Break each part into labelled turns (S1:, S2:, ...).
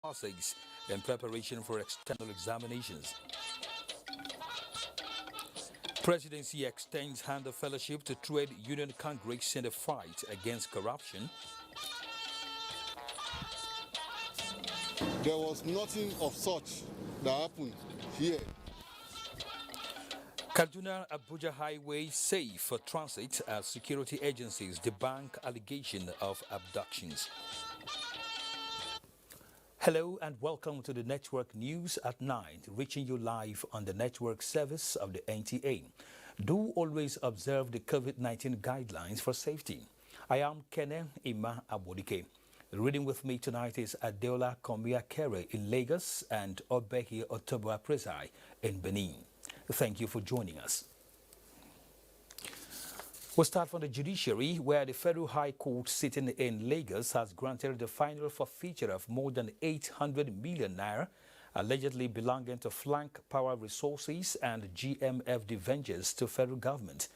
S1: Passes in preparation for external examinations. Presidency extends hand of fellowship to trade union Congress in the fight against corruption.
S2: There was nothing of such that happened here.
S1: Kaduna Abuja highway safe for transit as security agencies debunk allegation of abductions. Hello and welcome to the Network News at 9, reaching you live on the network service of the NTA. Do always observe the COVID-19 guidelines for safety. I am Kene Ima Abodike. Reading with me tonight is Adeola Komia Kere in Lagos and Obehi Otoboa Presai in Benin. Thank you for joining us. We'll start from the judiciary, where the Federal High Court sitting in Lagos has granted the final forfeiture of more than 800 million naira, allegedly belonging to Flank Power Resources and GMFD Ventures to federal government.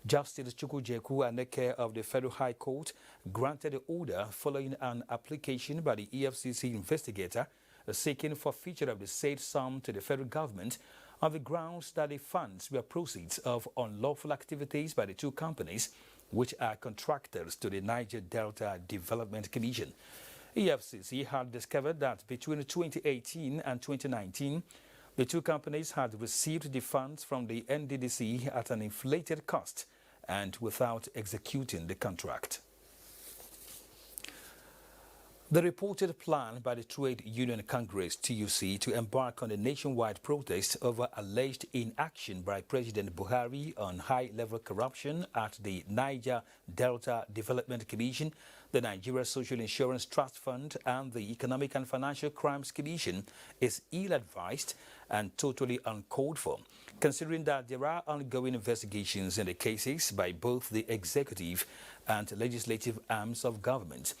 S1: Justice Chukwujeku Aneke of the Federal High Court granted the order following an application by the EFCC investigator seeking forfeiture of the said sum to the federal government on the grounds that the funds were proceeds of unlawful activities by the two companies which are contractors to the Niger Delta Development Commission. EFCC had discovered that between 2018 and 2019, the two companies had received the funds from the NDDC at an inflated cost and without executing the contract. The reported plan by the Trade Union Congress (TUC) to embark on a nationwide protest over alleged inaction by President Buhari on high-level corruption at the Niger Delta Development Commission, the Nigeria Social Insurance Trust Fund, and the Economic and Financial Crimes Commission is ill-advised and totally uncalled for, considering that there are ongoing investigations in the cases by both the executive and legislative arms of government.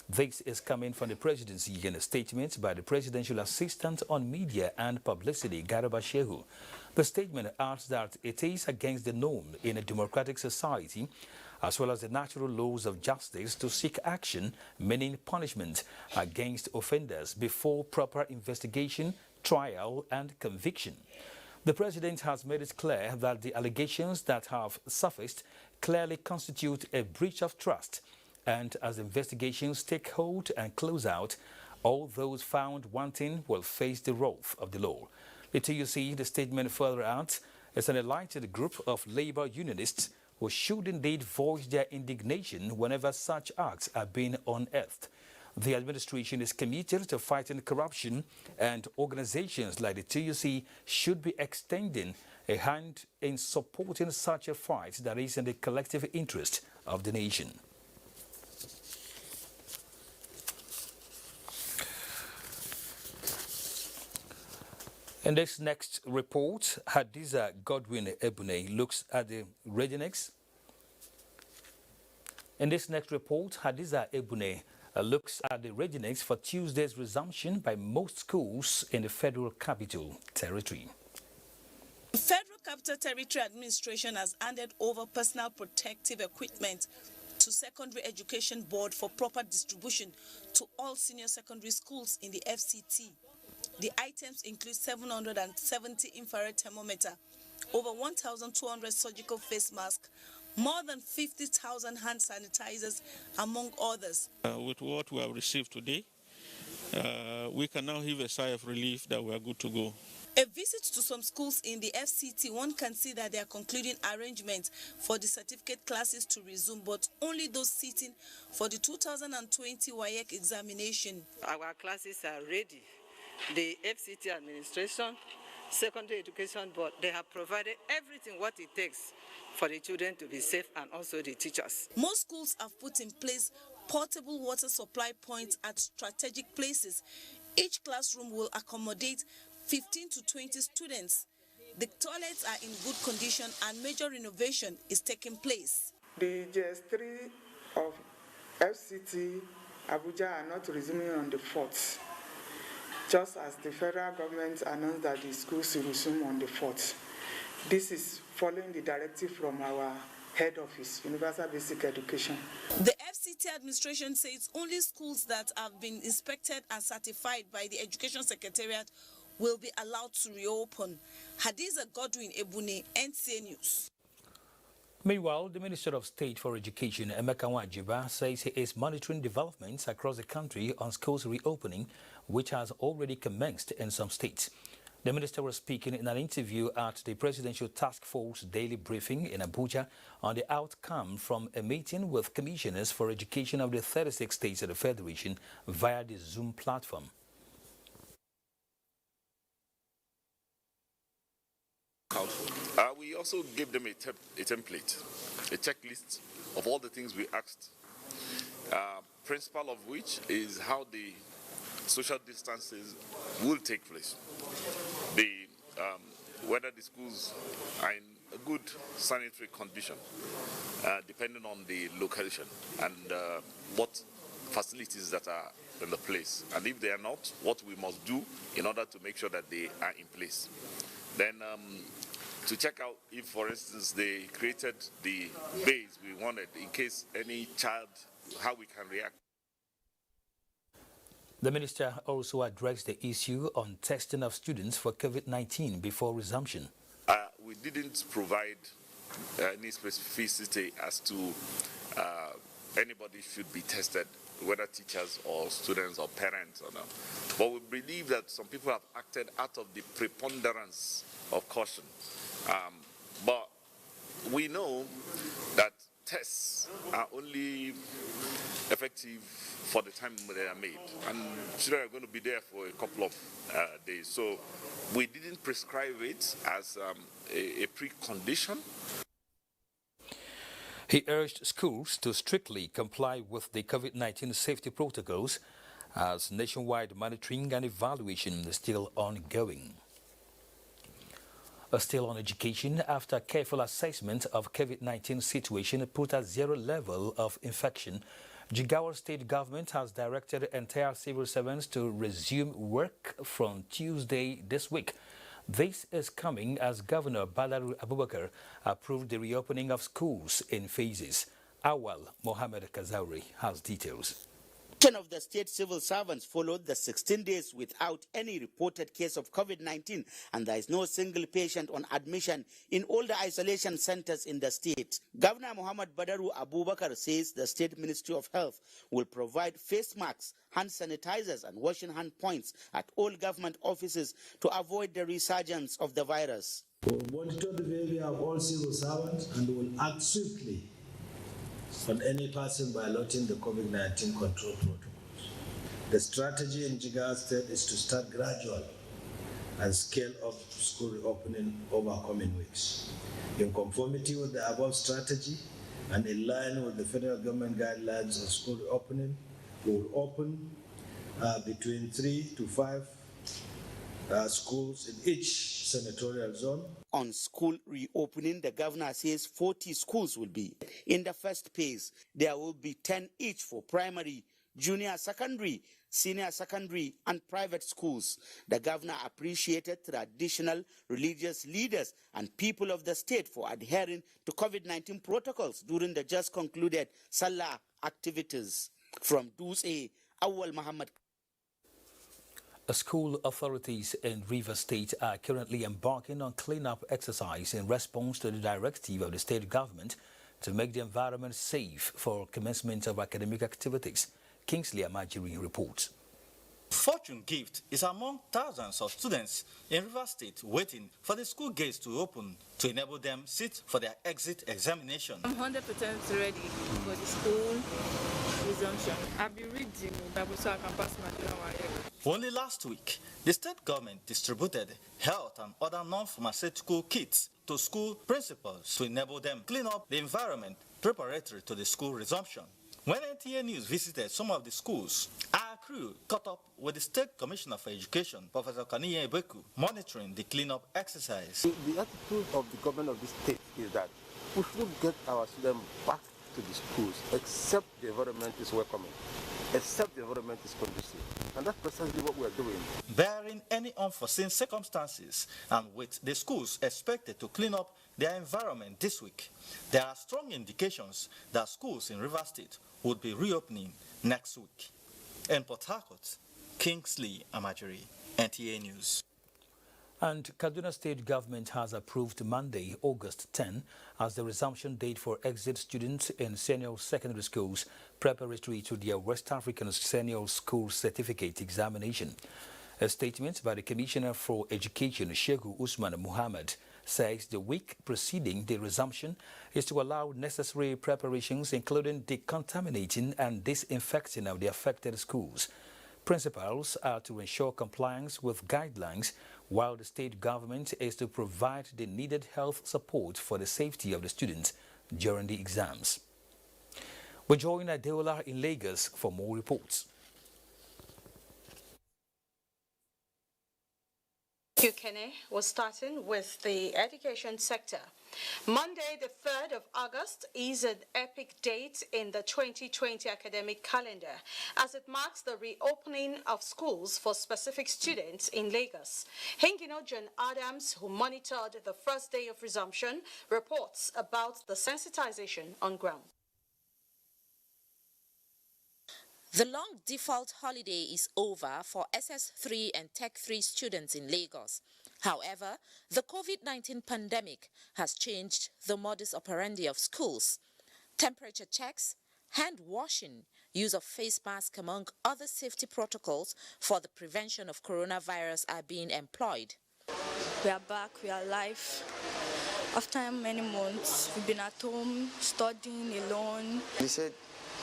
S1: This is coming from the presidency in a statement by the Presidential Assistant on Media and Publicity, Garba Shehu. The statement adds that it is against the norm in a democratic society, as well as the natural laws of justice, to seek action, meaning punishment, against offenders before proper investigation, trial, and conviction. The President has made it clear that the allegations that have surfaced clearly constitute a breach of trust, and as investigations take hold and close out, all those found wanting will face the wrath of the law. The TUC, the statement further out, is an enlightened group of labor unionists who should indeed voice their indignation whenever such acts are being unearthed. The administration is committed to fighting corruption, and organizations like the TUC should be extending a hand in supporting such a fight that is in the collective interest of the nation. In this next report, Hadiza Godwin Ebune looks at the readiness. In this next report, Hadiza Ebune looks at the readiness for Tuesday's resumption by most schools in the Federal Capital Territory.
S3: The Federal Capital Territory Administration has handed over personal protective equipment to Secondary Education Board for proper distribution to all senior secondary schools in the FCT. The items include 770 infrared thermometer, over 1,200 surgical face masks, more than 50,000 hand sanitizers, among others.
S4: With what we have received today, we can now heave a sigh of relief that we are good to go.
S3: A visit to some schools in the FCT, one can see that they are concluding arrangements for the certificate classes to resume, but only those sitting for the 2020 WAEC examination.
S5: Our classes are ready. The FCT administration, Secondary Education Board, they have provided everything what it takes for the children to be safe and also the teachers.
S3: Most schools have put in place portable water supply points at strategic places. Each classroom will accommodate 15 to 20 students. The toilets are in good condition and major renovation is taking place.
S6: The GS3 of FCT Abuja are not resuming on the 4th. Just as the federal government announced that the schools will resume on the 4th. This is following the directive from our head office, Universal Basic Education.
S3: The FCT NTA administration says only schools that have been inspected and certified by the Education Secretariat will be allowed to reopen. Hadiza Godwin Ebune, NTA News.
S1: Meanwhile, the Minister of State for Education, Emeka Nwajiba, says he is monitoring developments across the country on schools reopening, which has already commenced in some states. The minister was speaking in an interview at the Presidential Task Force daily briefing in Abuja on the outcome from a meeting with commissioners for education of the 36 states of the Federation via the Zoom platform.
S7: We also gave them a template, a checklist of all the things we asked, principle of which is how the social distances will take place, whether the schools are in a good sanitary condition, depending on the location, and what facilities that are in the place, and if they are not, what we must do in order to make sure that they are in place. Then to check out if, for instance, they created the base we wanted in case any child, how we can react.
S1: The minister also addressed the issue on testing of students for COVID-19 before resumption.
S7: We didn't provide any specificity as to anybody should be tested, whether teachers or students or parents or not. But we believe that some people have acted out of the preponderance of caution. But we know that tests are only effective for the time they are made, and children are going to be there for a couple of days. So we didn't prescribe it as a precondition.
S1: He urged schools to strictly comply with the COVID-19 safety protocols as nationwide monitoring and evaluation is still ongoing. Still on education, after careful assessment of COVID-19 situation put at zero level of infection, Jigawa State Government has directed entire civil servants to resume work from Tuesday this week. This is coming as Governor Badaru Abubakar approved the reopening of schools in phases. Awal Mohammed Kazauri has details.
S8: Of the state civil servants followed the 16 days without any reported case of COVID-19, and there is no single patient on admission in all the isolation centers in the state. Governor Muhammad Badaru Abubakar says the State Ministry of Health will provide face masks, hand sanitizers and washing hand points at all government offices to avoid the resurgence of the virus.
S9: We will monitor the behavior of all civil servants and will act swiftly on any person violating the COVID-19 control protocols. The strategy in Jigawa State is to start gradual and scale up school reopening over coming weeks. In conformity with the above strategy and in line with the federal government guidelines on school reopening, we will open between 3 to 5 schools in each senatorial zone.
S8: On school reopening, the governor says 40 schools will be. In the first phase, there will be 10 each for primary, junior secondary, senior secondary, and private schools. The governor appreciated traditional religious leaders and people of the state for adhering to COVID-19 protocols during the just concluded Salah activities. From Duse, Awal Muhammad.
S1: School authorities in Rivers State are currently embarking on cleanup exercise in response to the directive of the state government to make the environment safe for commencement of academic activities. Kingsley Amajiri reports.
S10: Fortune Gift is among thousands of students in Rivers State waiting for the school gates to open to enable them sit for their exit examination.
S11: I'm 100% ready for the school resumption. I'll be reading Bible so I can pass my general work.
S10: Only last week, the state government distributed health and other non-pharmaceutical kits to school principals to enable them clean up the environment preparatory to the school resumption. When NTA News visited some of the schools, our crew caught up with the State Commissioner for Education, Professor Kaniye Ebeku, monitoring the cleanup exercise.
S12: The attitude of the government of this state is that we should get our students back to the schools, except the environment is welcoming, except the environment is conducive. And that's precisely what we are doing.
S10: Barring any unforeseen circumstances, and with the schools expected to clean up their environment this week, there are strong indications that schools in Rivers State would be reopening next week. In Port Harcourt, Kingsley Amajiri, NTA News.
S1: And Kaduna State government has approved Monday, August 10, as the resumption date for exit students in senior secondary schools preparatory to their West African Senior School Certificate examination. A statement by the Commissioner for Education, Shehu Usman Muhammad, says the week preceding the resumption is to allow necessary preparations, including decontaminating and disinfecting of the affected schools. Principals are to ensure compliance with guidelines, while the state government is to provide the needed health support for the safety of the students during the exams. We join Adeola in Lagos for more reports.
S13: Thank you, Kenny. We're starting with the education sector. Monday, the 3rd of August, is an epic date in the 2020 academic calendar, as it marks the reopening of schools for specific students in Lagos. Hengino John Adams, who monitored the first day of resumption, reports about the sensitization on ground.
S14: The long default holiday is over for SS3 and Tech 3 students in Lagos. However, the COVID-19 pandemic has changed the modus operandi of schools. Temperature checks, hand washing, use of face masks, among other safety protocols for the prevention of coronavirus are being employed.
S15: We are back, we are alive. After many months, we've been at home, studying alone.
S16: They said,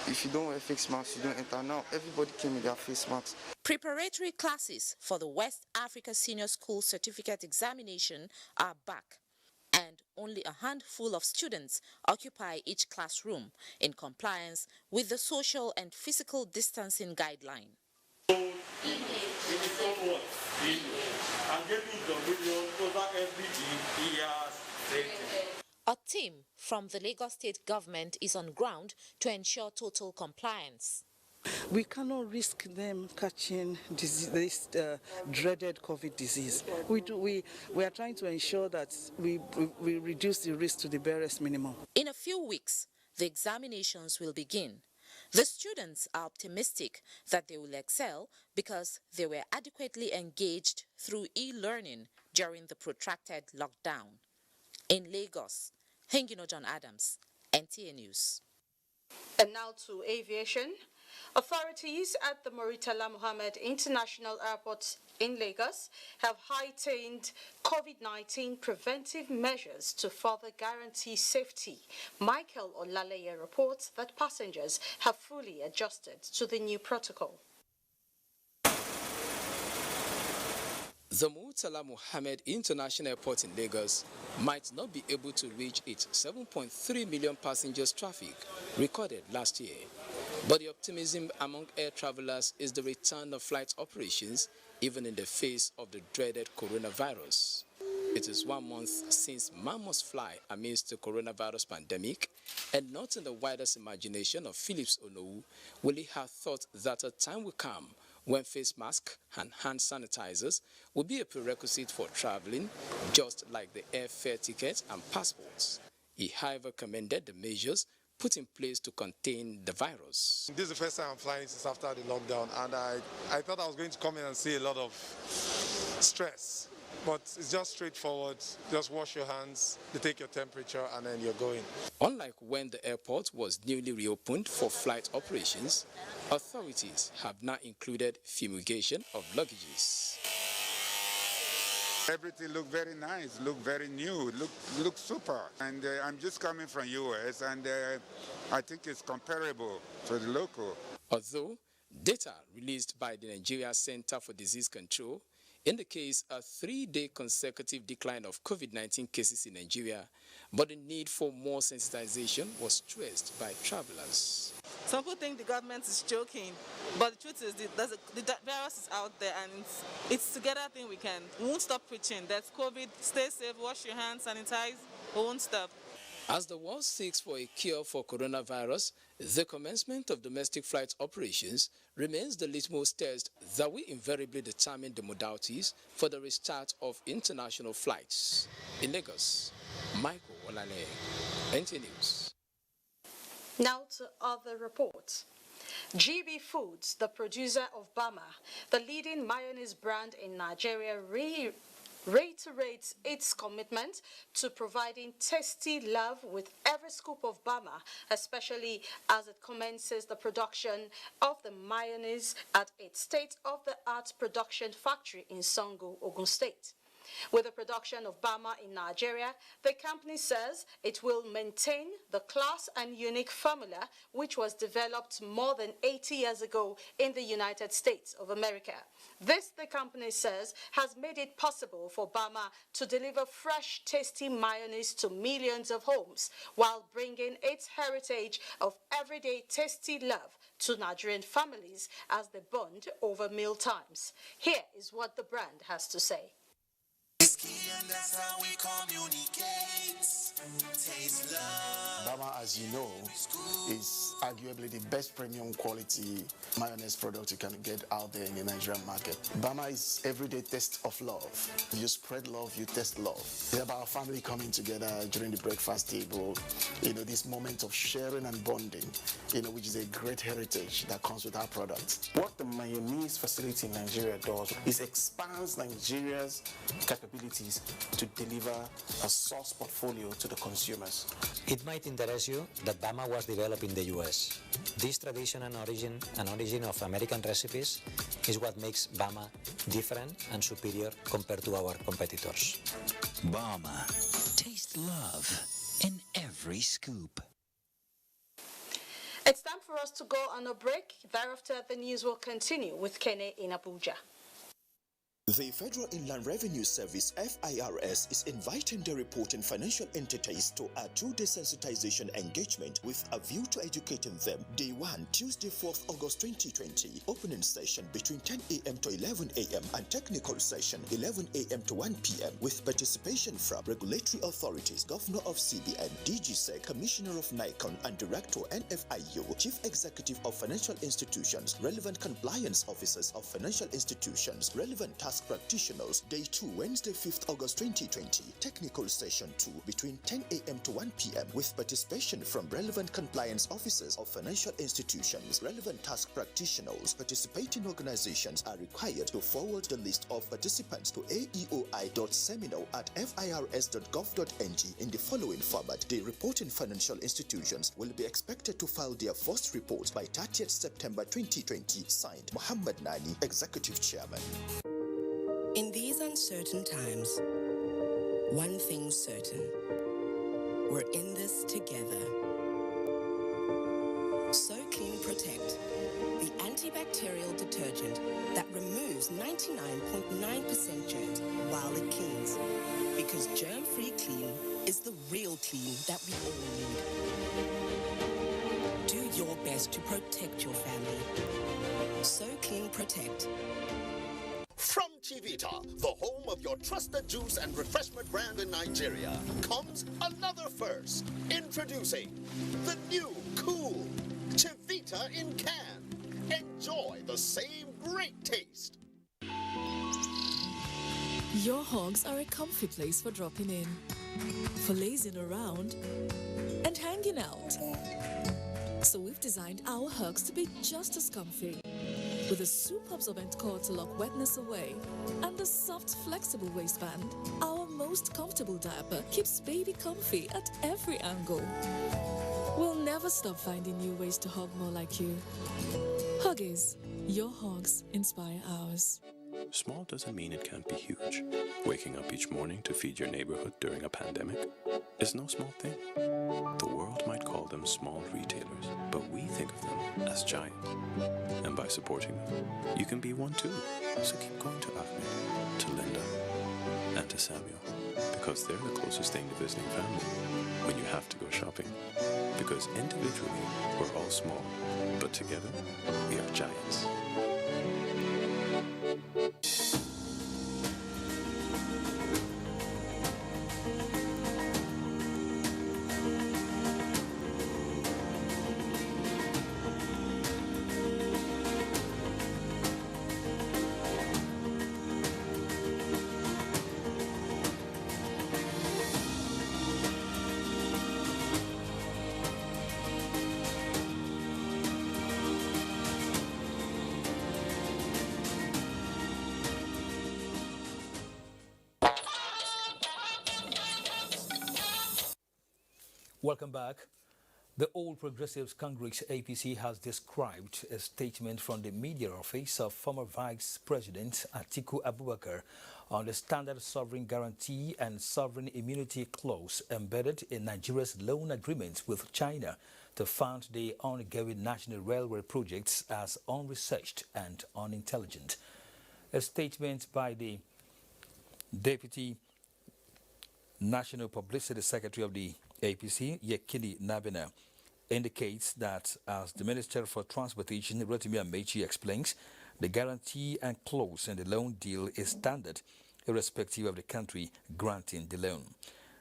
S16: if you don't wear face masks, you don't enter. Now, everybody came with their face masks.
S14: Preparatory classes for the West Africa Senior School Certificate examination are back, and only a handful of students occupy each classroom in compliance with the social and physical distancing guideline. A team from the Lagos State government is on ground to ensure total compliance.
S17: We cannot risk them catching this dreaded COVID disease. We are trying to ensure that we reduce the risk to the barest minimum.
S14: In a few weeks, the examinations will begin. The students are optimistic that they will excel because they were adequately engaged through e-learning during the protracted lockdown. In Lagos, Hengino John Adams, NTA News.
S13: And now to aviation. Authorities at the Murtala Muhammed International Airport in Lagos have heightened COVID-19 preventive measures to further guarantee safety. Michael Olaleye reports that passengers have fully adjusted to the new protocol.
S18: The Murtala Muhammed International Airport in Lagos might not be able to reach its 7.3 million passengers traffic recorded last year. But the optimism among air travelers is the return of flight operations even in the face of the dreaded coronavirus. It is 1 month since man must fly amidst the coronavirus pandemic, and not in the widest imagination of Phillips Onowu will he have thought that a time will come when face masks and hand sanitizers will be a prerequisite for traveling, just like the airfare tickets and passports. He, however, commended the measures put in place to contain the virus.
S19: This is the first time I'm flying since after the lockdown, and I thought I was going to come in and see a lot of stress. But it's just straightforward. Just wash your hands, they take your temperature, and then you're going.
S18: Unlike when the airport was newly reopened for flight operations, authorities have now included fumigation of luggages.
S20: Everything looked very nice, looked very new, looked super. And I'm just coming from US, and I think it's comparable to the local.
S18: Although data released by the Nigeria Center for Disease Control indicates a 3-day consecutive decline of COVID-19 cases in Nigeria, but the need for more sensitization was stressed by travelers.
S21: Some people think the government is joking, but the truth is the virus is out there, and it's together thing we won't stop preaching. That's COVID, stay safe, wash your hands, sanitize, we won't stop.
S18: As the world seeks for a cure for coronavirus, the commencement of domestic flight operations remains the litmus test that will invariably determine the modalities for the restart of international flights. In Lagos, Michael Olaleye, NTA News.
S13: Now to other reports. GB Foods, the producer of Bama, the leading mayonnaise brand in Nigeria, reiterates its commitment to providing tasty love with every scoop of Bama, especially as it commences the production of the mayonnaise at its state-of-the-art production factory in Songo, Ogun State. With the production of Bama in Nigeria, the company says it will maintain the class and unique formula which was developed more than 80 years ago in the United States of America. This, the company says, has made it possible for Bama to deliver fresh, tasty mayonnaise to millions of homes while bringing its heritage of everyday tasty love to Nigerian families as they bond over meal times. Here is what the brand has to say.
S2: And that's how we communicate. Taste love.
S22: Bama, as you know, is arguably the best premium quality mayonnaise product you can get out there in the Nigerian market. Bama is everyday taste of love. You spread love, you taste love. It's about family coming together during the breakfast table. You know, this moment of sharing and bonding, you know, which is a great heritage that comes with our product.
S23: What the mayonnaise facility in Nigeria does is expands Nigeria's capabilities to deliver a sauce portfolio to the consumers.
S24: It might interest you that Bama was developed in the US. This tradition and origin of American recipes is what makes Bama different and superior compared to our competitors.
S2: Bama, taste love in every scoop.
S13: It's time for us to go on a break. Thereafter, the news will continue with Kene in Abuja.
S25: The Federal Inland Revenue Service, FIRS, is inviting the reporting financial entities to a two-day sensitization engagement with a view to educating them. Day 1, Tuesday, 4th August 2020. Opening session between 10 a.m. to 11 a.m. and technical session 11 a.m. to 1 p.m. with participation from regulatory authorities, Governor of CBN, DGSEC, Commissioner of NICON, and Director NFIU, Chief Executive of Financial Institutions, relevant compliance officers of financial institutions, relevant task practitioners. Day 2, Wednesday, 5th August 2020. Technical session 2 between 10 a.m. to 1 p.m. with participation from relevant compliance officers of financial institutions, relevant task practitioners. Participating organizations are required to forward the list of participants to aeoi.seminar@firs.gov.ng in the following format. The reporting financial institutions will be expected to file their first report by 30th September 2020. Signed, Muhammad Nani, Executive Chairman.
S26: In these uncertain times, one thing's certain. We're in this together. So Clean Protect, the antibacterial detergent that removes 99.9% dirt while it cleans. Because germ-free clean is the real clean that we all need. Do your best to protect your family. So Clean Protect.
S25: From Chivita, the home of your trusted juice and refreshment brand in Nigeria, comes another first. Introducing the new cool Chivita in can. Enjoy the same great taste.
S27: Your hogs are a comfy place for dropping in, for lazing around, and hanging out. So we've designed our hugs to be just as comfy. With a soup-absorbent cord to lock wetness away and a soft, flexible waistband, our most comfortable diaper keeps baby comfy at every angle. We'll never stop finding new ways to hug more like you. Huggies, your hugs inspire ours.
S28: Small doesn't mean it can't be huge. Waking up each morning to feed your neighborhood during a pandemic is no small thing. The world might call them small retailers, but we think of them as giant. And by supporting them, you can be one too. So keep going to Ahmed, to Linda, and to Samuel, because they're the closest thing to visiting family when you have to go shopping. Because individually, we're all small, but together, we are giants.
S1: Welcome back. The All Progressives Congress APC has described a statement from the media office of former Vice President Atiku Abubakar on the Standard Sovereign Guarantee and Sovereign Immunity Clause embedded in Nigeria's loan agreement with China to fund the ongoing national railway projects as unresearched and unintelligent. A statement by the Deputy National Publicity Secretary of the APC, Yekini Nabena, indicates that, as the Minister for Transportation, Rotimi Amechi, explains, the guarantee and clause in the loan deal is standard, irrespective of the country granting the loan.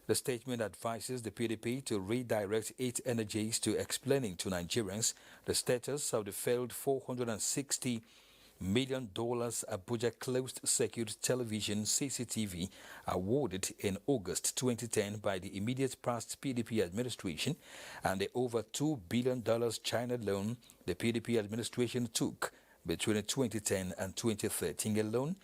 S1: The statement advises the PDP to redirect its energies to explaining to Nigerians the status of the failed $460 million Abuja closed-circuit television CCTV awarded in August 2010 by the immediate past PDP administration and the over $2 billion China loan the PDP administration took between 2010 and 2013 alone.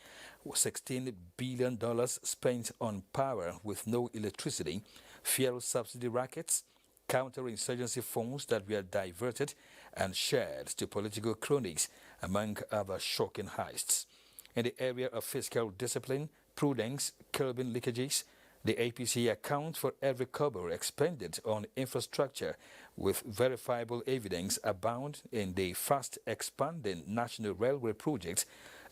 S1: $16 billion spent on power with no electricity, fuel subsidy rackets, counter-insurgency funds that were diverted and shared to political cronies, among other shocking heists. In the area of fiscal discipline, prudence, curbing leakages, the APC accounts for every kobo expended on infrastructure with verifiable evidence abound in the fast-expanding national railway projects,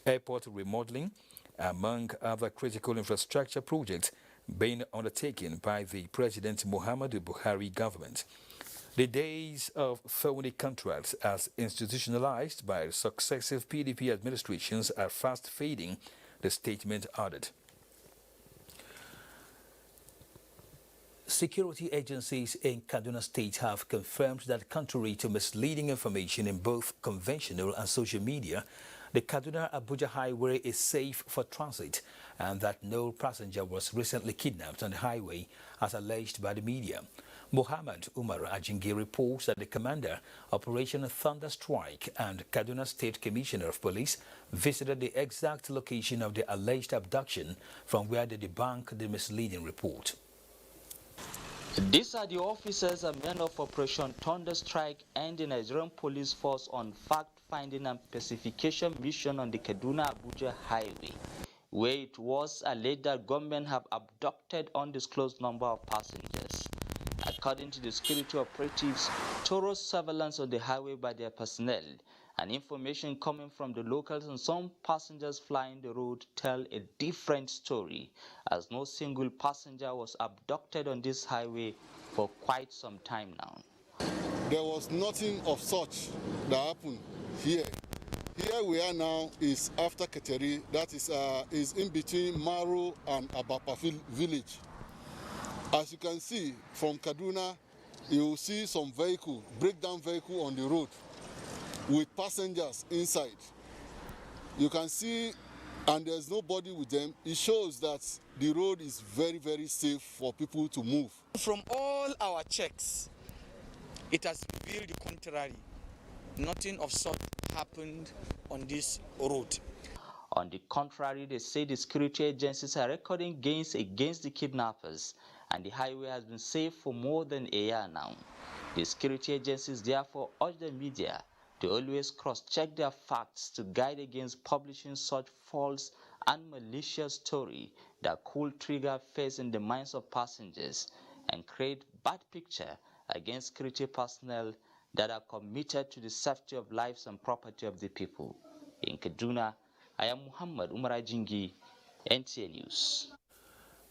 S1: airport remodeling, among other critical infrastructure projects being undertaken by the President Muhammadu Buhari government. The days of phony contracts as institutionalized by successive PDP administrations are fast fading, the statement added. Security agencies in Kaduna State have confirmed that, contrary to misleading information in both conventional and social media, the Kaduna-Abuja highway is safe for transit and that no passenger was recently kidnapped on the highway as alleged by the media. Muhammad Umar Ajingi reports that the commander, Operation Thunder Strike, and Kaduna State Commissioner of Police visited the exact location of the alleged abduction, from where they debunked the misleading report.
S3: These are the officers and men of Operation Thunder Strike and the Nigerian Police Force on fact-finding and pacification mission on the Kaduna-Abuja highway, where it was alleged that gunmen have abducted undisclosed number of passengers. According to the security operatives, thorough surveillance on the highway by their personnel and information coming from the locals and some passengers flying the road tell a different story, as no single passenger was abducted on this highway for quite some time now.
S4: There was nothing of such that happened here. Here we are now is after Keteri, that is in between Maru and Abapa village. As you can see from Kaduna, you will see some vehicle, breakdown vehicle on the road with passengers inside. You can see, and there's nobody with them. It shows that the road is very, very safe for people to move.
S5: From all our checks, it has revealed the contrary. Nothing of sort happened on this road.
S3: On the contrary, they say the security agencies are recording gains against the kidnappers, and the highway has been safe for more than a year now. The security agencies therefore urge the media to always cross-check their facts to guide against publishing such false and malicious story that could trigger fears in the minds of passengers and create bad picture against security personnel that are committed to the safety of lives and property of the people. In Kaduna, I am Muhammad Umar Ajingi, NTA News.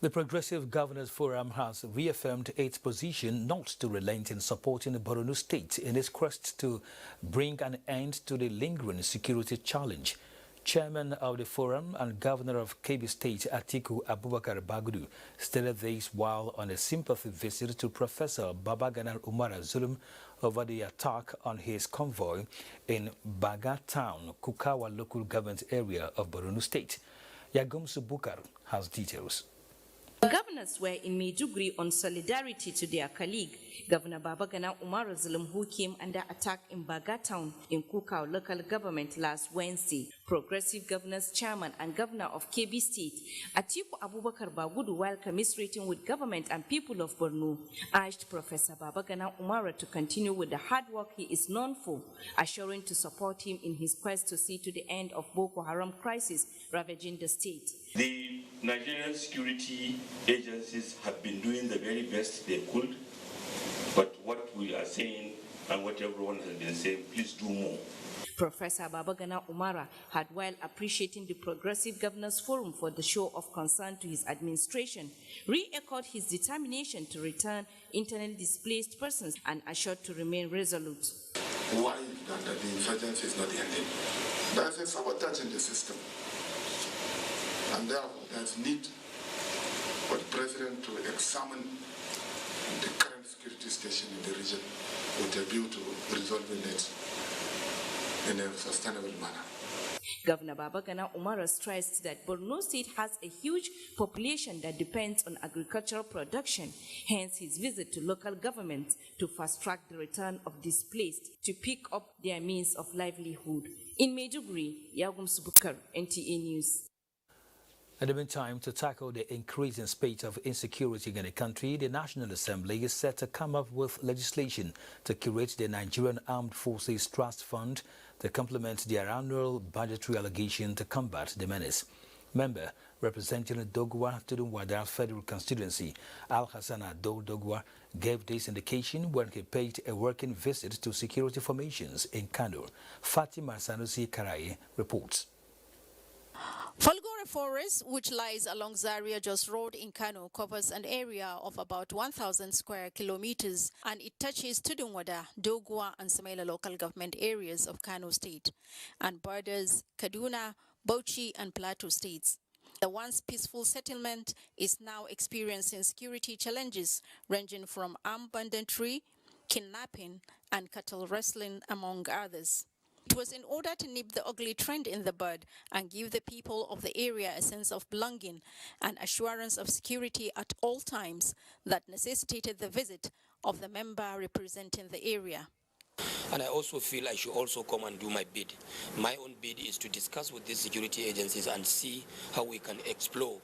S1: The Progressive Governors Forum has reaffirmed its position not to relent in supporting the Borno State in its quest to bring an end to the lingering security challenge. Chairman of the forum and Governor of Kebbi State, Atiku Abubakar Bagudu, stated this while on a sympathy visit to Professor Babagana Umar Zulum over the attack on his convoy in Baga Town, Kukawa local government area of Borno State. Yagum Subukar has details.
S6: The governors were in Maiduguri on solidarity to their colleague, Governor Babagana Umar Zulum, who came under attack in Baga Town in Kukau local government last Wednesday. Progressive Governors Chairman and Governor of Kebbi State, Atiku Abubakar Bagudu, while commiserating with government and people of Borno, urged Professor Babagana Umara to continue with the hard work he is known for, assuring to support him in his quest to see to the end of Boko Haram crisis ravaging the state.
S7: The Nigerian security agencies have been doing the very best they could, but what we are saying and what everyone has been saying, please do more.
S6: Professor Babagana Umara had, while appreciating the Progressive Governors Forum for the show of concern to his administration, re-echoed his determination to return internally displaced persons and assured to remain resolute.
S22: Why that the insurgency is not ending? There's a sabotage in the system. And therefore, there's need for the President to examine the current security situation in the region with a view to resolving it in a sustainable manner.
S6: Governor Babagana Umara stressed that Borno State has a huge population that depends on agricultural production, hence his visit to local governments to fast-track the return of displaced to pick up their means of livelihood. In Maiduguri, Yagum Subukar, NTA News.
S1: At the meantime, to tackle the increasing spate of insecurity in the country, the National Assembly is set to come up with legislation to create the Nigerian Armed Forces Trust Fund to complement their annual budgetary allocation to combat the menace. Member representing Dogwa Tudunwada Federal Constituency, Al-Hassan Ado Dogwa, gave this indication when he paid a working visit to security formations in Kano. Fatima Sanusi Karai reports.
S8: Folgore Forest, which lies along Zaria Jos Road in Kano, covers an area of about 1,000 square kilometers, and it touches Tudunwada, Dogwa and Samaila local government areas of Kano State and borders Kaduna, Bauchi and Plateau states. The once peaceful settlement is now experiencing security challenges ranging from armed banditry, kidnapping and cattle rustling, among others. It was in order to nip the ugly trend in the bud and give the people of the area a sense of belonging and assurance of security at all times that necessitated the visit of the member representing the area.
S9: And I also feel I should also come and do my bid. My own bid is to discuss with these security agencies and see how we can explore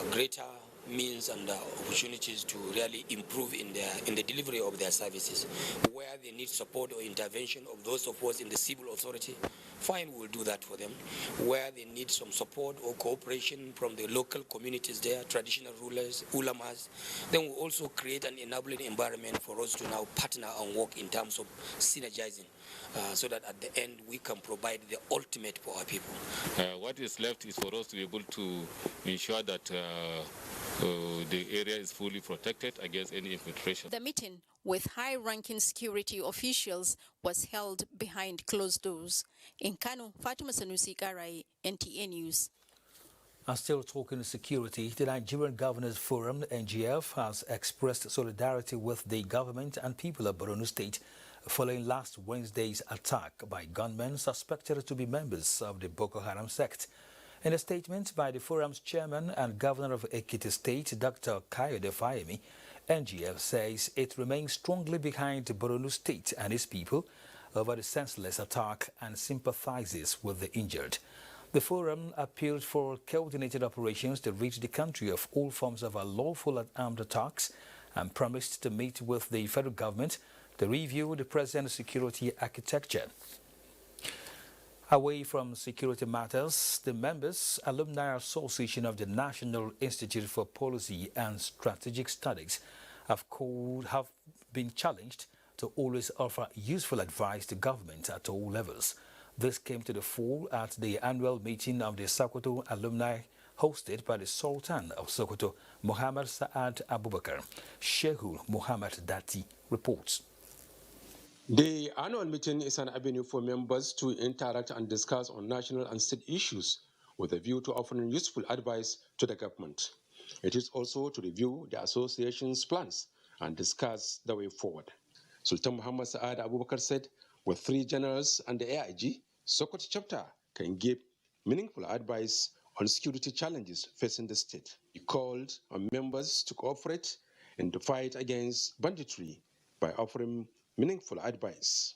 S9: greater means and opportunities to really improve in the delivery of their services. Where they need support or intervention of those of us in the civil authority, fine, we'll do that for them. Where they need some support or cooperation from the local communities there, traditional rulers, ulamas, then we'll also create an enabling environment for us to now partner and work in terms of synergizing, so that at the end we can provide the ultimate for our people.
S10: What is left is for us to be able to ensure that the area is fully protected against any infiltration.
S8: The meeting with high-ranking security officials was held behind closed doors. In Kano, Fatima Sanusi Karai, NTA News.
S1: And still talking security, the Nigerian Governors Forum, NGF, has expressed solidarity with the government and people of Borno State following last Wednesday's attack by gunmen suspected to be members of the Boko Haram sect. In a statement by the forum's chairman and governor of Ekiti State, Dr. Kayode Fayemi, NGF says it remains strongly behind Borno State and its people over the senseless attack and sympathizes with the injured. The forum appealed for coordinated operations to rid the country of all forms of unlawful armed attacks and promised to meet with the federal government to review the present security architecture. Away from security matters, the members, Alumni Association of the National Institute for Policy and Strategic Studies have been challenged to always offer useful advice to government at all levels. This came to the fore at the annual meeting of the Sokoto Alumni hosted by the Sultan of Sokoto, Muhammad Saad Abubakar. Shehu Muhammad Dati reports.
S11: The annual meeting is an avenue for members to interact and discuss on national and state issues with a view to offering useful advice to the government. It is also to review the association's plans and discuss the way forward. Sultan Muhammad Saad Abubakar said, with 3 generals and the AIG, Sokoto chapter can give meaningful advice on security challenges facing the state. He called on members to cooperate in the fight against banditry by offering meaningful advice.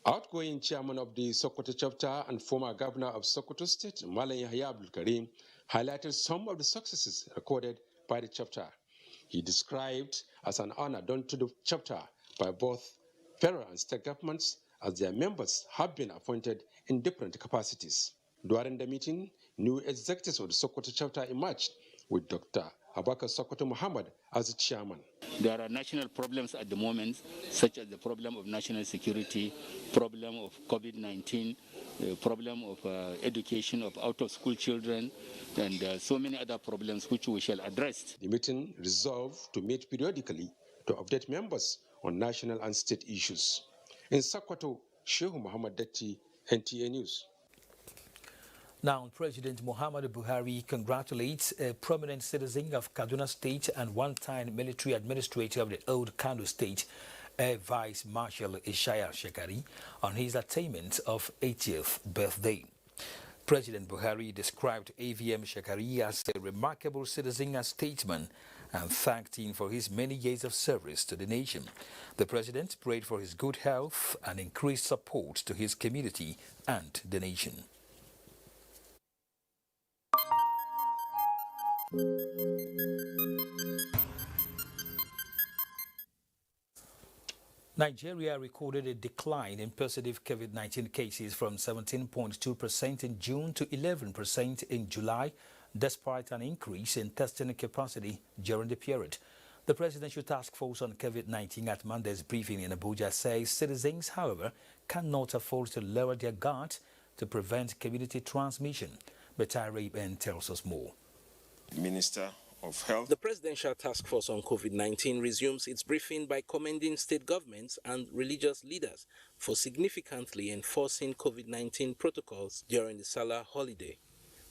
S11: Outgoing chairman of the Sokoto chapter and former governor of Sokoto State, Malam Yahya Abdul Karim, highlighted some of the successes recorded by the chapter. He described as an honor done to the chapter by both federal and state governments as their members have been appointed in different capacities. During the meeting, new executives of the Sokoto chapter emerged with Dr. Abakar Sokoto Muhammad as the chairman.
S12: There are national problems at the moment, such as the problem of national security, problem of COVID-19, problem of education of out-of-school children, and so many other problems which we shall address.
S11: The meeting resolved to meet periodically to update members on national and state issues. In Sokoto, Shehu Muhammad Datti, NTA News.
S1: Now, President Muhammadu Buhari congratulates a prominent citizen of Kaduna State and one-time military administrator of the old Kano State, Air Vice Marshal Ishaya Shekari, on his attainment of 80th birthday. President Buhari described AVM Shekari as a remarkable citizen and statesman and thanked him for his many years of service to the nation. The president prayed for his good health and increased support to his community and the nation. Nigeria recorded a decline in positive COVID-19 cases from 17.2% in June to 11% in July, despite an increase in testing capacity during the period. The Presidential Task Force on COVID-19 at Monday's briefing in Abuja says citizens, however, cannot afford to lower their guard to prevent community transmission. Betare Ben tells us more.
S14: Minister of Health.
S23: The Presidential Task Force on COVID-19 resumes its briefing by commending state governments and religious leaders for significantly enforcing COVID-19 protocols during the Salah holiday.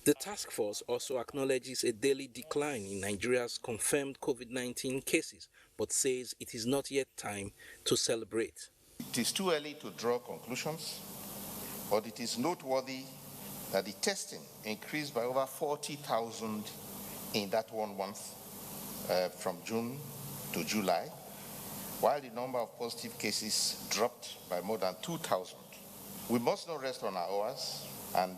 S23: The task force also acknowledges a daily decline in Nigeria's confirmed COVID-19 cases, but says it is not yet time to celebrate.
S15: It is too early to draw conclusions, but it is noteworthy that the testing increased by over 40,000 in that 1 month from June to July, while the number of positive cases dropped by more than 2,000. We must not rest on our oars, and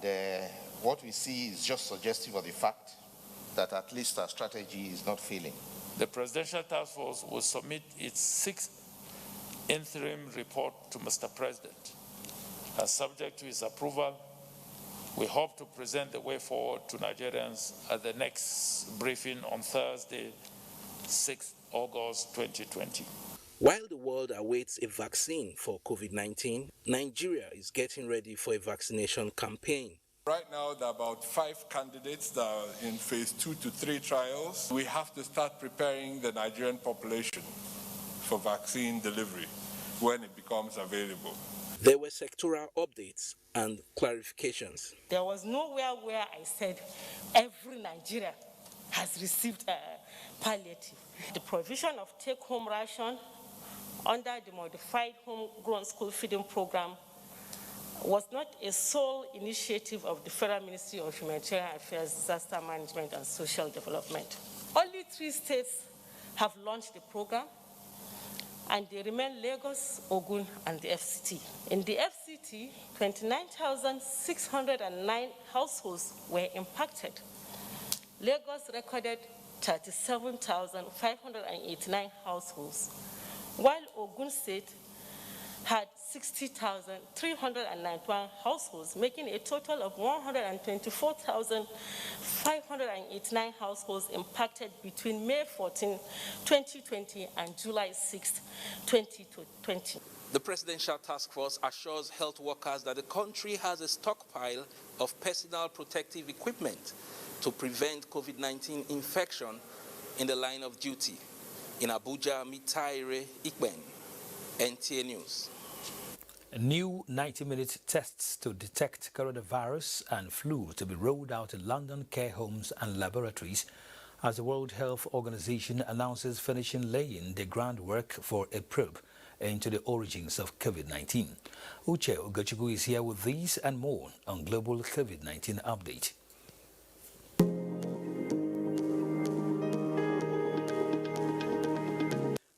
S15: what we see is just suggestive of the fact that at least our strategy is not failing.
S14: The Presidential Task Force will submit its 6th interim report to Mr. President. And subject to his approval, we hope to present the way forward to Nigerians at the next briefing on Thursday, 6th August 2020.
S23: While the world awaits a vaccine for COVID-19, Nigeria is getting ready for a vaccination campaign.
S14: Right now, there are about 5 candidates that are in phase 2 to 3 trials. We have to start preparing the Nigerian population for vaccine delivery when it becomes available.
S23: There were sectoral updates and clarifications.
S16: There was nowhere where I said every Nigerian has received a palliative. The provision of take-home ration under the modified homegrown school feeding program was not a sole initiative of the Federal Ministry of Humanitarian Affairs, Disaster Management and Social Development. Only 3 states have launched the program, and they remain Lagos, Ogun, and the FCT. In the FCT, 29,609 households were impacted. Lagos recorded 37,589 households, while Ogun State had 60,391 households, making a total of 124,589 households impacted between May 14, 2020 and July 6, 2020.
S23: The Presidential Task Force assures health workers that the country has a stockpile of personal protective equipment to prevent COVID-19 infection in the line of duty. In Abuja, Mitaire Ikben, NTA News.
S1: New 90-minute tests to detect coronavirus and flu to be rolled out in London care homes and laboratories as the World Health Organization announces finishing laying the groundwork for a probe into the origins of COVID-19. Uche Ugochukwu is here with these and more on Global COVID-19 Update.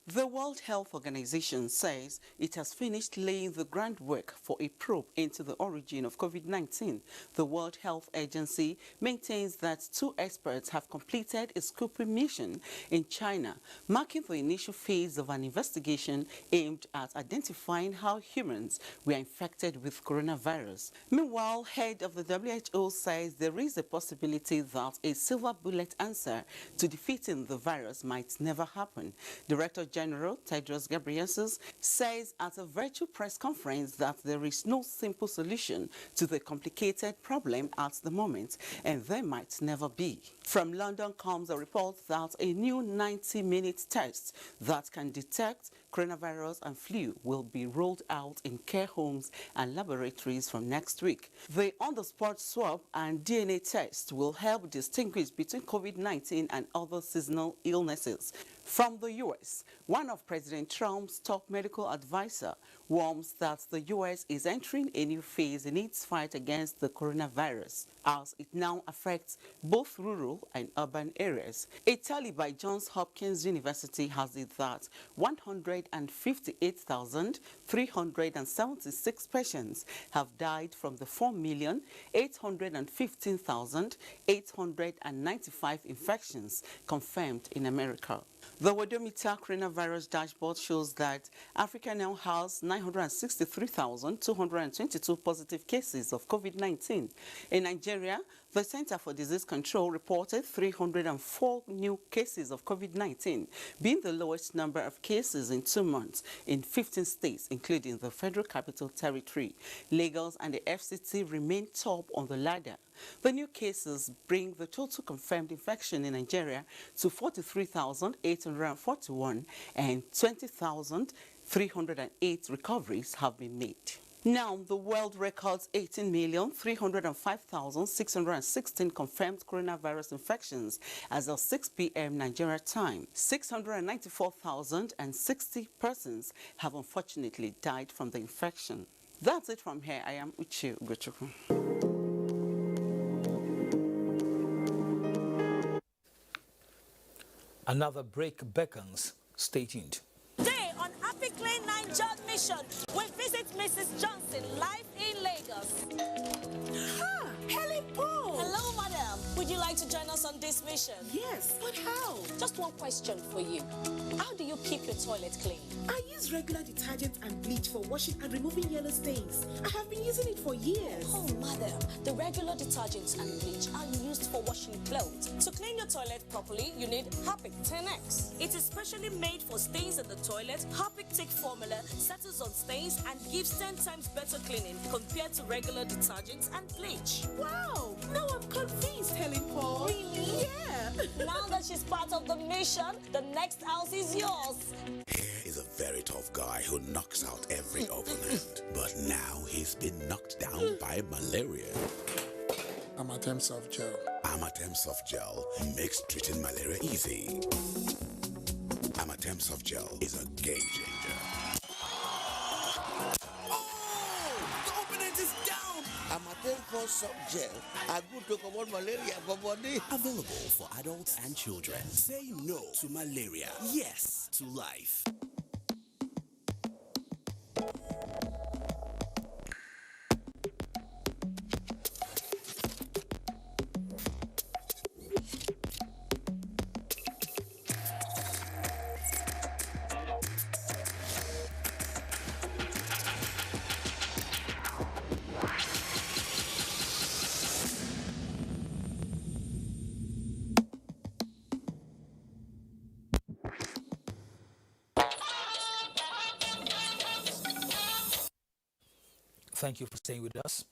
S17: The
S2: World Health Organization says it has finished laying the groundwork for a probe into the origin of COVID-19. The World Health Agency maintains that 2 experts have completed a scoping mission in China, marking the initial phase of an investigation aimed at identifying how humans were infected with coronavirus. Meanwhile, head of the WHO says there is a possibility that a silver bullet answer to defeating the virus might never happen. Director General Tedros Ghebreyesus says at a virtual press conference that there is no simple solution to the complicated problem at the moment, and there might never be. From London comes a report that a new 90-minute test that can detect coronavirus and flu will be rolled out in care homes and laboratories from next week. The on-the-spot swab and DNA test will help distinguish between COVID-19 and other seasonal illnesses. From the U.S., one of President Trump's top medical advisors warns that the U.S. is entering a new phase in its fight against the coronavirus, as it now affects both rural and urban areas. A tally by Johns Hopkins University has it that 158,376 patients have died from the 4,815,895 infections confirmed in America. The Worldometer coronavirus dashboard shows that Africa now has 963,222 positive cases of COVID-19. In Nigeria, the Center for Disease Control reported 304 new cases of COVID-19, being the lowest number of cases in 2 months in 15 states, including the Federal Capital Territory. Lagos and the FCT remain top on the ladder. The new cases bring the total confirmed infection in Nigeria to 43,841 and 20,308 recoveries have been made. Now, the world records 18,305,616 confirmed coronavirus infections as of 6 p.m. Nigeria time. 694,060 persons have unfortunately died from the infection. That's it from here. I am Uche Ugochukwu.
S1: Another break beckons. Stay tuned.
S13: Today on Happy Clean Niger Mission, we visit Mrs. Johnson live in Lagos. Ah, Helen Paul. Hello, madam. Would you like to join us on this mission?
S17: Yes, but how?
S13: Just one question for you. How do you keep your toilet clean?
S17: I use regular detergent and bleach for washing and removing yellow stains. I have been using it for years.
S13: Oh, madam, the regular detergents and bleach are used for washing clothes. To clean your toilet properly, you need Harpic 10X. It is specially made for stains in the toilet. Harpic Tick formula settles on stains and gives 10 times better cleaning compared to regular detergents and bleach.
S17: Wow, now I'm convinced, Helen Paul.
S13: Really?
S17: Yeah.
S13: Now that she's part of the mission, the next house is yours.
S18: Here is a very tough guy who knocks out every opponent. But now he's been knocked down by malaria.
S19: Amatem Soft Gel.
S18: Amatem Soft Gel makes treating malaria easy. Amatem Soft Gel is a game changer.
S20: The opponent is down! Amatem Soft Gel are good to combat malaria for body.
S18: Available for adults and children. Say no to malaria. Yes to life.
S1: Thank you for staying with us.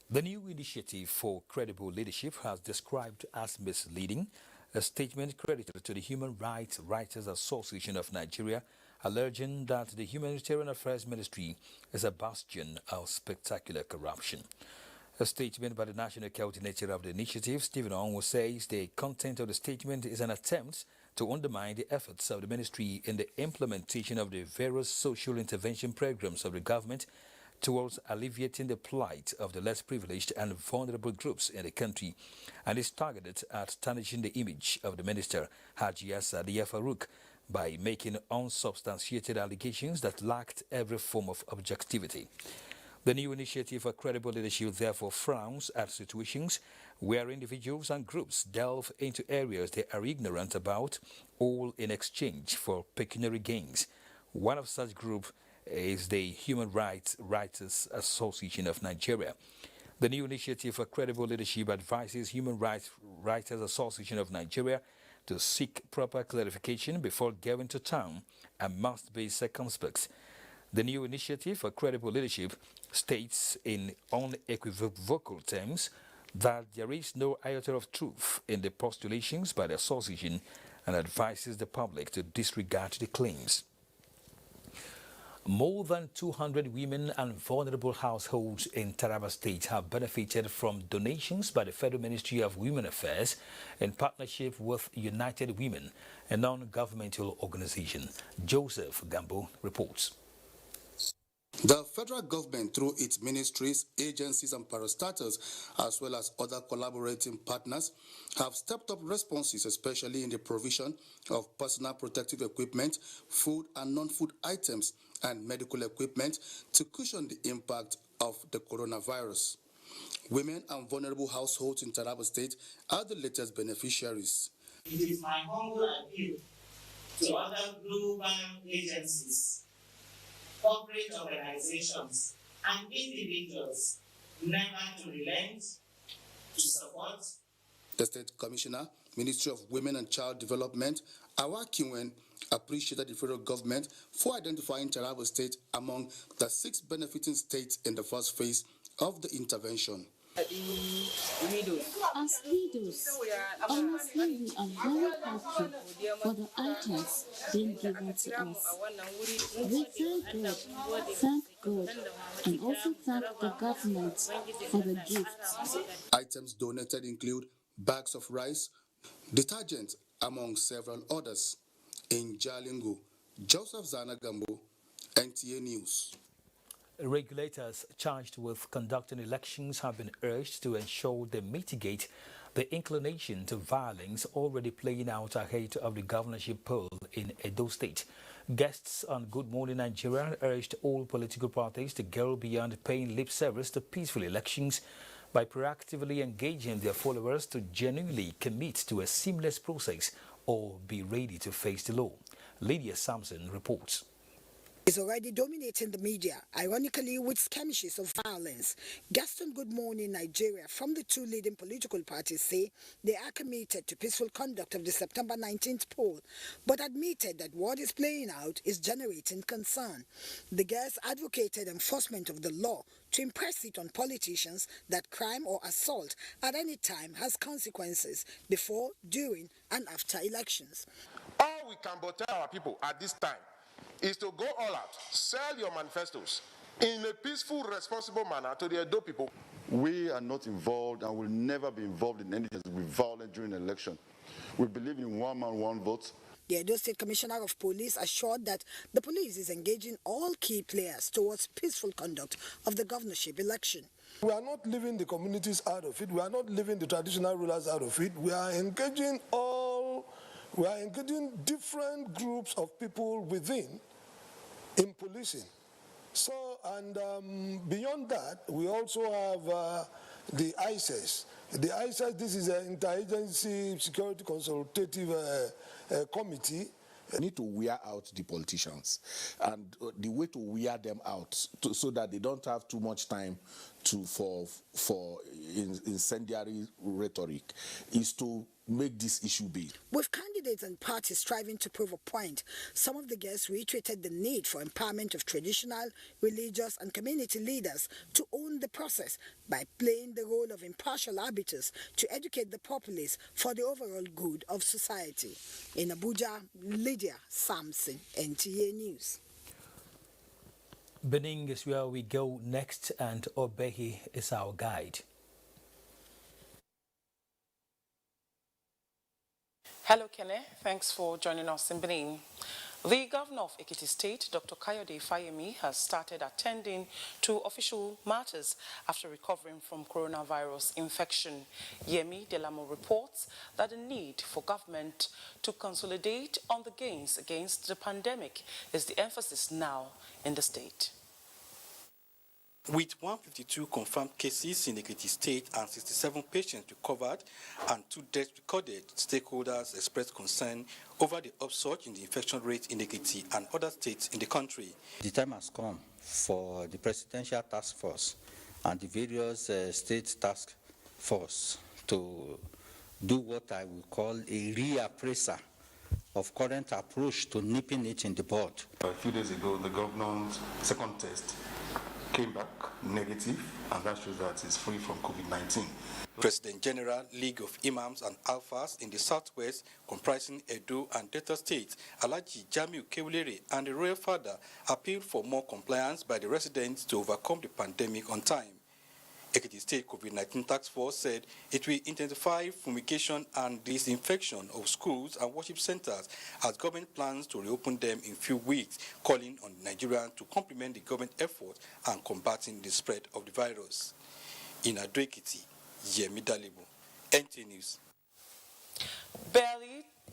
S1: The new initiative for credible leadership has described as misleading a statement credited to the Human Rights Writers Association of Nigeria, alleging that the Humanitarian Affairs Ministry is a bastion of spectacular corruption. A statement by the national coordinator of the initiative, Stephen Onwo, says the content of the statement is an attempt to undermine the efforts of the ministry in the implementation of the various social intervention programs of the government towards alleviating the plight of the less privileged and vulnerable groups in the country, and is targeted at tarnishing the image of the minister, Hajiya Sadiya Farouk. by making unsubstantiated allegations that lacked every form of objectivity. The new initiative for credible leadership therefore frowns at situations where individuals and groups delve into areas they are ignorant about, all in exchange for pecuniary gains. One of such groups is the Human Rights Writers Association of Nigeria. The new initiative for credible leadership advises Human Rights Writers Association of Nigeria to seek proper clarification before going to town and must be circumspect. The new initiative for credible leadership states in unequivocal terms that there is no iota of truth in the postulations by the association and advises the public to disregard the claims. More than 200 women and vulnerable households in Taraba State have benefited from donations by the Federal Ministry of Women Affairs in partnership with United Women, a non-governmental organization. Joseph Gambo reports.
S4: The federal government, through its ministries, agencies and parastatals, as well as other collaborating partners, have stepped up responses, especially in the provision of personal protective equipment, food and non-food items, and medical equipment to cushion the impact of the coronavirus. Women and vulnerable households in Taraba State are the latest beneficiaries.
S5: It is my humble appeal to other global agencies, corporate organizations, and individuals never to relent, to support.
S4: The State Commissioner, Ministry of Women and Child Development, Awa Kinwen, appreciated the federal government for identifying Taraba State among the 6 benefiting states in the first phase of the intervention.
S21: As leaders, honestly, we are very happy for the items being given to us. We thank God, and also thank the government for the gifts.
S4: Items donated include bags of rice, detergent, among several others. In Jalingo, Joseph Zanagambo, NTA News.
S1: Regulators charged with conducting elections have been urged to ensure they mitigate the inclination to violence already playing out ahead of the governorship poll in Edo State. Guests on Good Morning Nigeria urged all political parties to go beyond paying lip service to peaceful elections by proactively engaging their followers to genuinely commit to a seamless process or be ready to face the law. Lydia Sampson reports.
S24: Is already dominating the media, ironically with skirmishes of violence. Guests on Good Morning Nigeria from the 2 leading political parties say they are committed to peaceful conduct of the September 19th poll, but admitted that what is playing out is generating concern. The guests advocated enforcement of the law to impress it on politicians that crime or assault at any time has consequences before, during, and after elections.
S25: All we can but tell our people at this time is to go all out, sell your manifestos in a peaceful, responsible manner to the Edo people.
S26: We are not involved and will never be involved in anything that will be violent during an election. We believe in one man, one vote.
S24: The Edo State Commissioner of Police assured that the police is engaging all key players towards peaceful conduct of the governorship election.
S27: We are not leaving the communities out of it. We are not leaving the traditional rulers out of it. We are engaging different groups of people within in policing. So, and beyond that, we also have the ISIS. The ISIS, this is an interagency security consultative committee.
S28: We need to wear out the politicians, and the way to wear them out so that they don't have too much time for incendiary rhetoric is to make this issue big.
S24: With candidates and parties striving to prove a point, some of the guests reiterated the need for empowerment of traditional, religious and community leaders to own the process by playing the role of impartial arbiters to educate the populace for the overall good of society. In Abuja, Lydia Sampson, NTA News.
S1: Benin is where we go next, and Obehi is our guide.
S29: Hello, Kene. Thanks for joining us in Benin.
S2: The governor of Ekiti State, Dr. Kayode Fayemi, has started attending to official matters after recovering from coronavirus infection. Yemi Delamo reports that the need for government to consolidate on the gains against the pandemic is the emphasis now in the state.
S3: With 152 confirmed cases in Ekiti State and 67 patients recovered and 2 deaths recorded, stakeholders expressed concern over the upsurge in the infection rate in Ekiti and other states in the country.
S6: The time has come for the Presidential Task Force and the various state task force to do what I will call a reappraisal of current approach to nipping it in the bud.
S26: A few days ago, the governor's second test came back negative, and that shows that it's free from COVID-19.
S3: President General League of Imams and Alphas in the southwest, comprising Edo and Delta states, Alhaji Jamiu Kewulere and the Royal Father appealed for more compliance by the residents to overcome the pandemic on time. Ekiti State COVID-19 Task Force said it will intensify fumigation and disinfection of schools and worship centers as government plans to reopen them in few weeks, calling on Nigerians to complement the government effort and combating the spread of the virus. In Ado Ekiti, Yemi Dalibo, NTA News.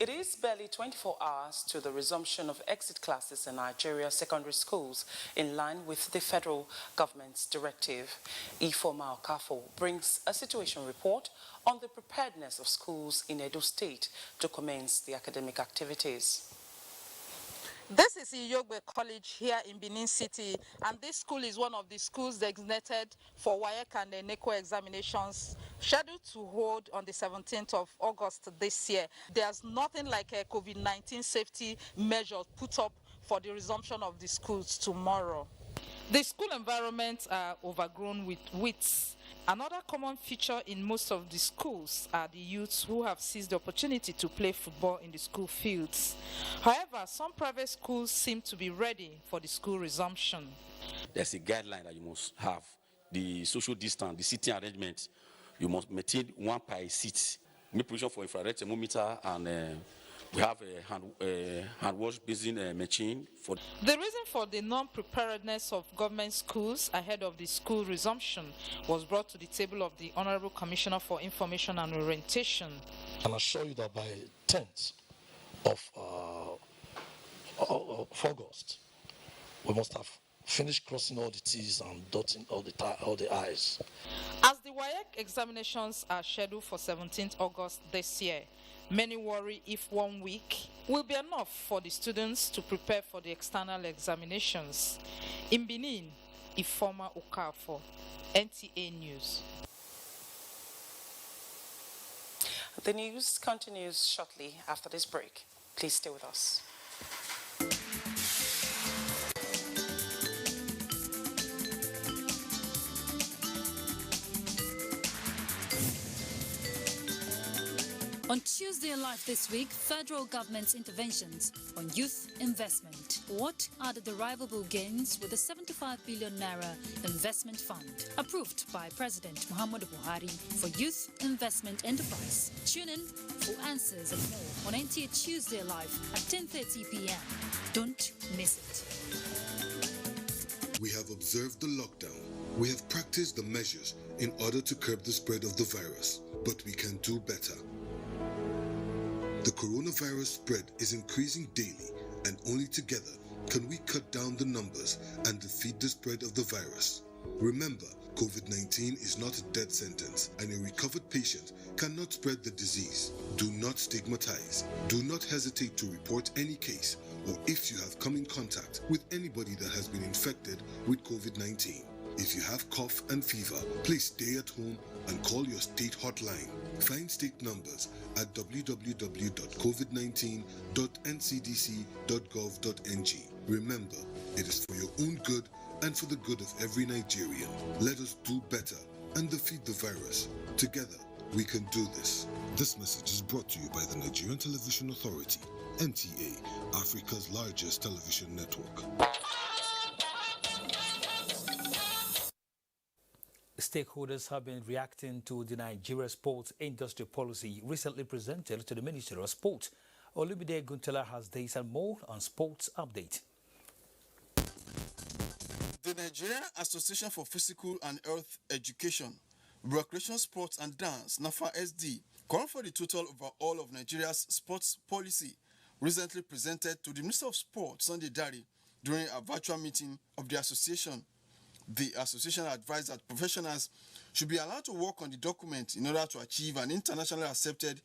S2: It is barely 24 hours to the resumption of exit classes in Nigeria secondary schools in line with the federal government's directive. Ifeoma Okafo brings a situation report on the preparedness of schools in Edo State to commence the academic activities.
S7: This is Iyogbe College here in Benin City, and this school is one of the schools designated for WAEC and NECO examinations scheduled to hold on the 17th of August this year. There's nothing like a COVID-19 safety measure put up for the resumption of the schools tomorrow. The school environments are overgrown with weeds. Another common feature in most of the schools are the youths who have seized the opportunity to play football in the school fields. However, some private schools seem to be ready for the school resumption.
S8: There's a guideline that you must have. The social distance, the seating arrangement, you must maintain 1 per seat. Make provision for infrared thermometer, and we have a hand wash basin machine.
S7: The reason for the non-preparedness of government schools ahead of the school resumption was brought to the table of the Honorable Commissioner for Information and Orientation.
S9: And I assure you that by 10th of August, we must have finished crossing all the T's and dotting all the I's.
S7: As the WAEC examinations are scheduled for 17th August this year, many worry if 1 week will be enough for the students to prepare for the external examinations. In Benin, Ifeoma Okafo, NTA News.
S2: The news continues shortly after this break. Please stay with us.
S10: On Tuesday Live this week, federal government's interventions on youth investment. What are the derivable gains with the 75 billion naira investment fund approved by President Muhammadu Buhari for youth investment enterprise? Tune in for answers and more on NTA Tuesday Live at 10:30 p.m. Don't miss it.
S12: We have observed the lockdown. We have practiced the measures in order to curb the spread of the virus, but we can do better. The coronavirus spread is increasing daily, and only together can we cut down the numbers and defeat the spread of the virus. Remember, COVID-19 is not a death sentence, and a recovered patient cannot spread the disease. Do not stigmatize. Do not hesitate to report any case, or if you have come in contact with anybody that has been infected with COVID-19. If you have cough and fever, please stay at home and call your state hotline. Find state numbers at www.covid19.ncdc.gov.ng. Remember, it is for your own good and for the good of every Nigerian. Let us do better and defeat the virus. Together, we can do this. This message is brought to you by the Nigerian Television Authority, NTA, Africa's largest television network.
S1: Stakeholders have been reacting to the Nigeria sports industry policy recently presented to the Ministry of Sport. Olumide Guntela has this and more on Sports Update.
S11: The Nigerian Association for Physical and Health Education, Recreation, Sports and Dance, NAFA-SD, calling for the total overhaul of Nigeria's sports policy, recently presented to the Minister of Sport, Sunday Dari, during a virtual meeting of the association. The association advised that professionals should be allowed to work on the document in order to achieve an internationally accepted